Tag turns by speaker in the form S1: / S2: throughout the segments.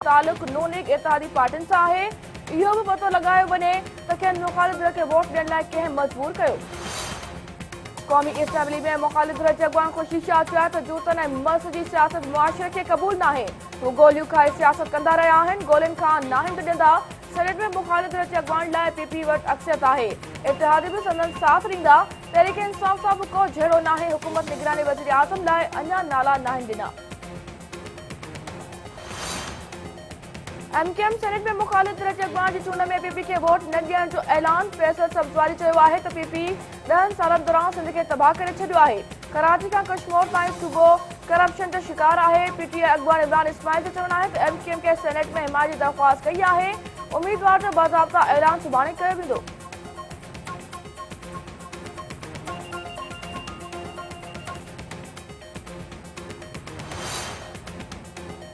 S1: तालुक नून league इत्तेहादी पार्टियुनि सां आहे। इहो बि पतो लगायो वञे त खेनि मुख़ालिफ़ खे वोट ॾियण लाइ कंहिं मजबूर कयो। क़ौमी असेंबली में मुख़ालिफ़ जे अॻवान ख़ुशी शाह चया त जूतनि ऐं मर्ज़ जी सियासत मुआशिरे खे क़बूल नाहे। हू गोलियूं खाए सियासत कंदा रहिया आहिनि, गोलियुनि खां नाहिंद ॾींदा। सेनेट में मुख़ालिफ़ जे अॻवान लाइ पीपी वटि अक्सरियत आहे। इत्तेहादी बि संदन साथ ॾींदा। तहरीक इंसाफ़ सां बि को जहिड़ो नाहे। हुकूमत निगरानी वज़ीर आज़म लाइ अञा नाला नाहिनि ॾिना। एमकेएम सेनेट में मुख़ालिफ़ जे अॻवान जी चूंड में पीपी खे वोट न ॾियण जो ऐलान। फैसल सब्ज़वारी चयो आहे त पीपी 10 सालनि दौरान सिंध खे तबाह करे छॾियो आहे। कराची खां कश्मीर ताईं सूबो करप्शन जो शिकार आहे। पीटीआई अॻवान इमरान इस्माइल जो चवणु आहे त एमकेएम खे सेनेट में हिमायत जी दरख़्वास्त कई आहे। उम्मीदवार जो बाज़ाब्ता ऐलान सुभाणे कयो वेंदो।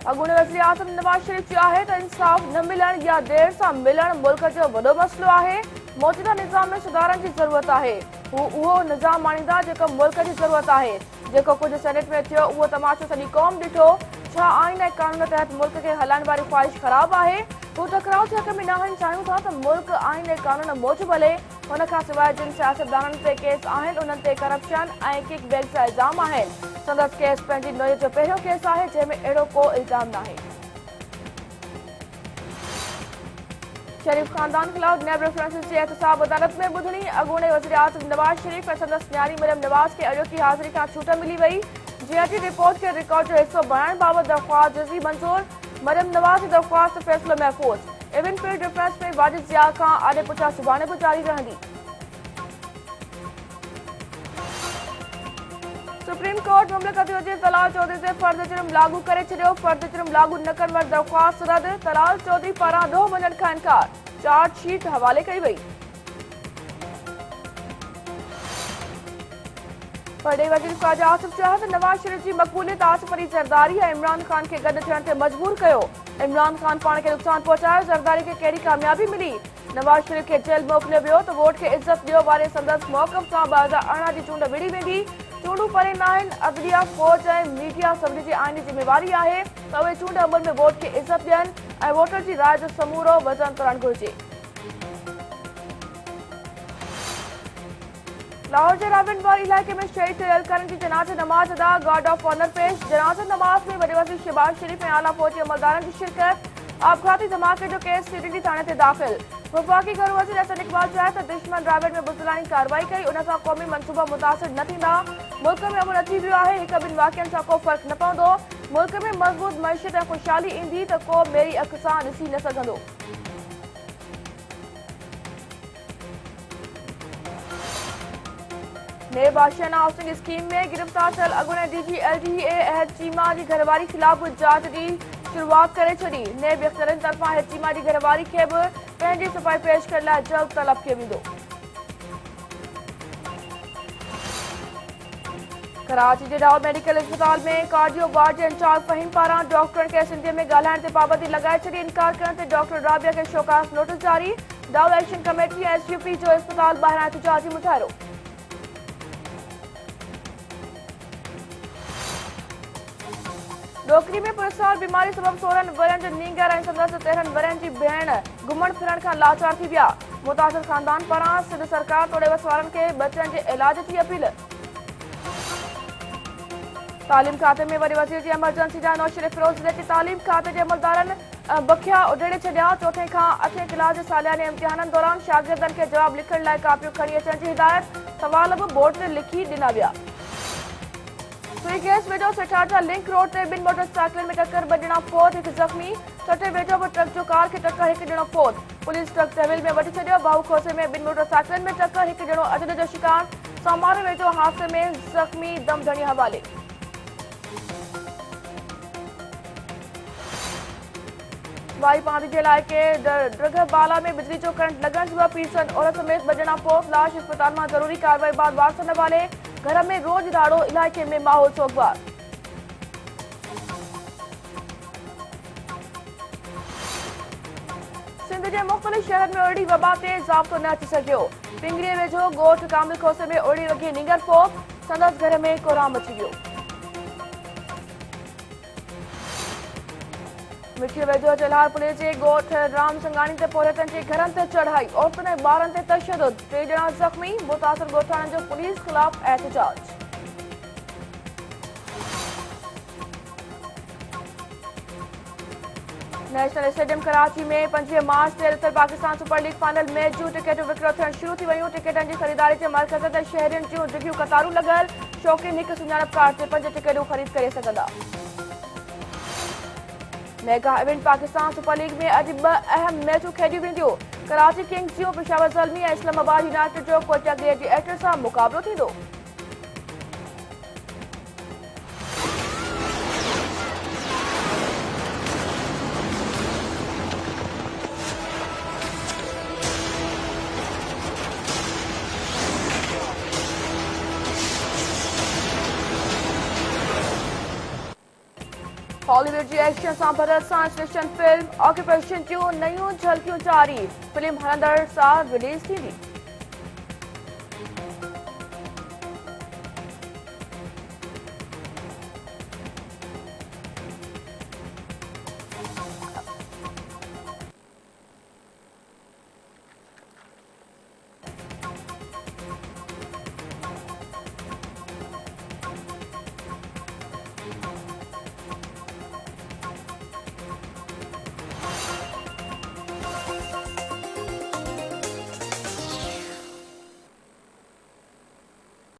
S1: अॻूणे वज़ीर आज़म नवाज़ शरीफ़ चयो आहे त इंसाफ़ न मिलण या देर सां मिलण मुल्क जो वॾो मसइलो आहे। मौजूदा निज़ाम में सुधारनि जी ज़रूरत आहे। हू उहो निज़ाम माणींदा जेको मुल्क जी ज़रूरत आहे। जेको कुझु सेनेट में थियो उहो तमाशो सॼी क़ौम ॾिठो। छा आइन ऐं कानून तहत मुल्क खे हलाइण वारी ख़्वाहिश ख़राब आहे? हू टकराव जे हक़ में नाहिन। चाहियूं था त मुल्क आइन ऐं कानून मूजिब हले। हुन खां सवाइ जिन सियासतदाननि ते केस आहिनि उन्हनि ते करप्शन ऐं किक बैक जा इल्ज़ाम आहिनि। संदसि केस पंहिंजी नौयत जो पहिरियों केस आहे जंहिं में अहिड़ो को इल्ज़ाम नाहे। शरीफ खानदान खिलाफ नैब रेफरेंसिस जी एहतसाब अदालत में ॿुधणी। अॻूणे वज़ीर आज़म नवाज़ शरीफ़ ऐं संदसि न्याणी मरियम नवाज़ खे अॼोकी हाज़िरी खां छूट मिली वई। जीआईटी रिपोर्ट खे रिकॉर्ड जो हिसो बणाइण बाबति दरख़्वास्त जुज़ी मंज़ूर। मरियम नवाज़ जी दरख़्वास्त फ़ैसिलो महफ़ूज़। इवन फील्ड डिफेंस में वाजिद ज़िया खां आॾे पुछा सुभाणे बि जारी रहंदी। सुप्रीम कोर्ट मुमलिकती वज़ीर तलाल चौधरी ते फर्द जुर्म लागू करे छॾियो। फर्द जुर्म लागू न करण वारी दरख़्वास्त रद्द। तलाल चौधरी पारां ॾोह वञण खां इनकार। चार्जशीट हवाले कई वई। वॾे वज़ीर ख़ाजा आसिफ चयो त नवाज़ शरीफ़ जी मक़बूलियत आसिफ अली ज़रदारी ऐं इमरान ख़ान खे गॾु थियण ते मजबूर कयो। इमरान ख़ान पाण खे नुक़सान पहुचायो। ज़रदारी खे कहिड़ी कामयाबी मिली? नवाज़ शरीफ़ खे जेल मोकिलियो वियो त वोट खे इज़त ॾियो वारे संदसि मौक़िफ़ सां 2018 जी चूंड विढ़ी वेंदी। चूंडूं परे न आहिनि। अदलिया, फौज ऐं मीडिया सभिनी जी आइनी ज़िम्मेवारी आहे त उहे चूंड अमल में वोट खे इज़त ॾियनि ऐं वोटर जी राय जो समूरो वज़न करणु घुरिजे। लाहौर जे रावलपिंडी इलाइक़े में शहीद थियल एहलकारनि जी जनाज़ा नमाज़ अदा। गार्ड ऑफ ऑनर पेश। जनाज़ा नमाज़ में वॾे वज़ीर शहबाज शरीफ़ ऐं आला फ़ौजी अमलदारनि जी शिरकत। आपघाती धमाके जो केस सीडीडी थाणे ते दाख़िल। वफ़ाक़ी घर वज़ीर अहसन इक़बाल चयो त दुश्मन रावल में बुज़दिलानी कार्रवाई कई। उन सां क़ौमी मंसूबा मुतासिर न थींदा। मुल्क में अमन अची वियो आहे। हिक ॿिनि वाक़िअनि सां को फ़र्क़ु न पवंदो। मुल्क में मज़बूत मईशत ऐं ख़ुशहाली ईंदी त को मेरी अख सां ॾिसी न सघंदो। नेब आशियाना हाउसिंग स्कीम में गिरफ़्तार थियल अॻूणे डीजी एलडीए अहद चीमा जी घरवारी ख़िलाफ़ जांच जी शुरूआत करे छॾी। नेब अख़्तरनि तरफ़ां अहद चीमा जी घरवारी खे बि पंहिंजी सफ़ाई पेश करण लाइ जल्द तलब कयो वेंदो। कराची जे डाउ मेडिकल अस्पताल में कार्डियो वार्ड जे इंचार्ज फ़हीम पारां डॉक्टरनि खे सिंधीअ में ॻाल्हाइण ते पाबंदी लॻाए छॾी। इनकार करण ते डॉक्टर राबिया खे शोकास नोटिस जारी। डाउ एक्शन कमेटी ऐं एसयूपी जो अस्पताल ॿाहिरां एहतजाजी मुठाहिरो। डोकरी में पुरस्कार बीमारी सबब 16 वरनि जो नींगर ऐं संदसि 13 वरनि जी भेण घुमण फिरण खां लाचार थी विया। मुतासिर ख़ानदान पारां सिंध सरकार तोड़े वसवारनि खे बचनि जे इलाज जी अपील। तालीम खाते में वॾे वज़ीर जी एमरजेंसी जा नौशर फिरोज़ ज़िले जे तालीम खाते जे अमलदारनि बखिया उडेड़े छॾिया। चौथे खां 8 क्लास जे सालियाने इम्तिहाननि दौरान शागिर्दनि खे जवाब लिखण लाइ कापियूं खणी अचण जी हिदायत। सवाल बि बोर्ड ते लिखी ॾिना विया। सुई गैस वेझो सेठाठा लिंक रोड ते ॿिनि मोटरसाइकिलनि में टक्कर, 2 ॼणा फौत, 1 ज़ख़्मी। सटे वेझो बि ट्रक जो कार खे टक्कर, 1 ॼणो फौत। पुलिस ट्रक तहवील में वठी छॾियो। भाऊ खोसे में 2 मोटरसाइकिलनि में टक्कर, 1 ॼणो अजद जो शिकार। सामार वेझो हादसे में ज़ख़्मी दमदणी हवाले। वाई पांदी जे इलाइक़े ड्रगबाला में बिजली जो करंट लॻण सबबि पीड़ित औरत समेत 2 ॼणा फौत। लाश अस्पताल मां ज़रूरी कार्रवाई बाद वारसनि हवाले। घर में रोज़ राड़ो, इलाइक़े में माहौल सोगवार। सिंध जे मुख़्तलिफ़ शहरनि में ओड़ी वबा ते ज़ाब्तो न अची सघियो। पिंगरीअ वेझो ॻोठ कामिल खोसे में ओड़ी वॻे नींगर फौत। संदसि घर में कोराम अची वियो। मिठी वेझो जलहार पुलिस जे ॻोठ राम संगानी ते पौरतनि जे घरनि ते चढ़ाई, औरतुनि ऐं ॿारनि ते तशदुद, 3 ॼणा ज़ख़्मी, मुतासिर ॻोठाणनि जो पुलिस ख़िलाफ़ एहतिजाज। नेशनल स्टेडियम कराची में 5 मार्च ते lethal Pakistan super league final match जूं टिकेटूं विकिरो थियण शुरू थी वयूं। टिकेटनि जी ख़रीदारी जे मर्कज़ ते शहरियुनि जूं डिघियूं क़तारूं लॻल। शौक़ीन हिक सुञाणप कार्ड ते 5 टिकेटूं ख़रीद करे सघंदा। Mega event Pakistan super league में अॼु 2 अहम मैचूं खेॾियूं वेंदियूं। कराची किंग्स जूं पेशावर ज़ल्मी ऐं इस्लामाबाद यूनाइटेड जो कोटा ग्लेडिएटर्स सां मुक़ाबलो थींदो। हॉलीवुड जी एक्शन सां भरियल साइंस फिक्शन फिल्म ऑक्यूपेशन जूं नयूं झलकियूं जारी। फिल्म हलंदड़ साल रिलीज़ थींदी।